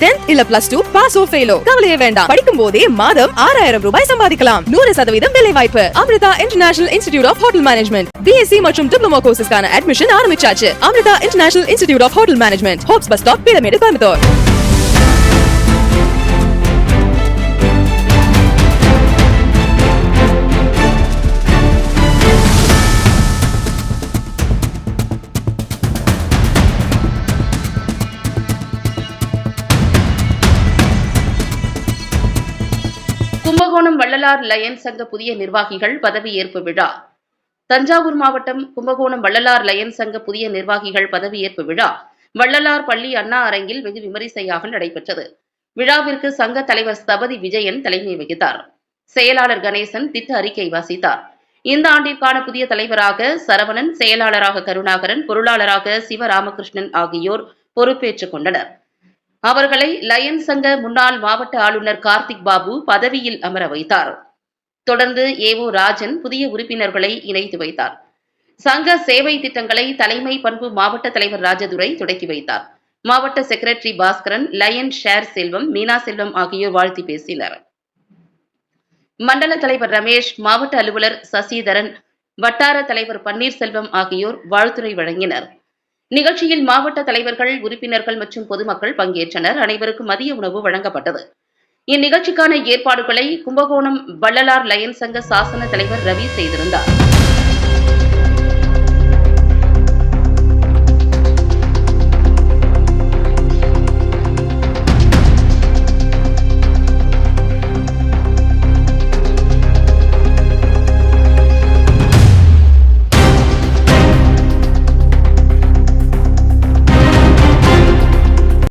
10th இல்ல +2 பாஸோ ஃபெயிலோ கவலையே வேண்டாம். படிக்கும் போதே மாதம் 6000 ரூபாய் சம்பாதிக்கலாம். 100% வேலை வாய்ப்பு. Amirtha international institute of hotel management BSc மற்றும் டிப்ளமோ கோர்சஸ்க்கான அட்மிஷன் ஆரம்பிச்சாச்சு. Amirtha international institute of hotel management, Hopes bus stop, Peelamedu, Coimbatore. Kumbakonam Vallalar Lions சங்க புதிய நிர்வாகிகள் பதவியேற்பு விழா. தஞ்சாவூர் மாவட்டம் கும்பகோணம் வள்ளலார் லயன்ஸ் சங்க புதிய நிர்வாகிகள் பதவியேற்பு விழா வள்ளலார் பள்ளி அண்ணா அரங்கில் வெகு விமரிசையாக நடைபெற்றது. விழாவிற்கு சங்க தலைவர் ஸ்தபதி விஜயன் தலைமை வகித்தார். செயலாளர் கணேசன் திட்ட அறிக்கை வாசித்தார். இந்த ஆண்டிற்கான புதிய தலைவராக சரவணன், செயலாளராக கருணாகரன், பொருளாளராக சிவராமகிருஷ்ணன் ஆகியோர் பொறுப்பேற்றுக் கொண்டனர். அவர்களை லயன்ஸ் சங்க முன்னாள் மாவட்ட ஆளுநர் கார்த்திக் பாபு பதவியில் அமர வைத்தார். தொடர்ந்து ஏஓ ராஜன் புதிய உறுப்பினர்களை இணைத்து வைத்தார். சங்க சேவை திட்டங்களை தலைமை பண்பு மாவட்ட தலைவர் ராஜதுரை தொடக்கி வைத்தார். மாவட்ட செக்ரட்டரி பாஸ்கரன், லயன் ஷேர் செல்வம், மீனா செல்வம் ஆகியோர் வாழ்த்தி பேசினர். மண்டல தலைவர் ரமேஷ், மாவட்ட அலுவலர் சசிதரன், வட்டார தலைவர் பன்னீர்செல்வம் ஆகியோர் வாழ்த்துரை வழங்கினர். நிகழ்ச்சியில் மாவட்ட தலைவர்கள், உறுப்பினர்கள் மற்றும் பொதுமக்கள் பங்கேற்றனர். அனைவருக்கும் மதிய உணவு வழங்கப்பட்டது. இந்நிகழ்ச்சிக்கான ஏற்பாடுகளை கும்பகோணம் வள்ளலார் லயன்ஸ் சங்க சாசன தலைவர் ரவி செய்திருந்தார்.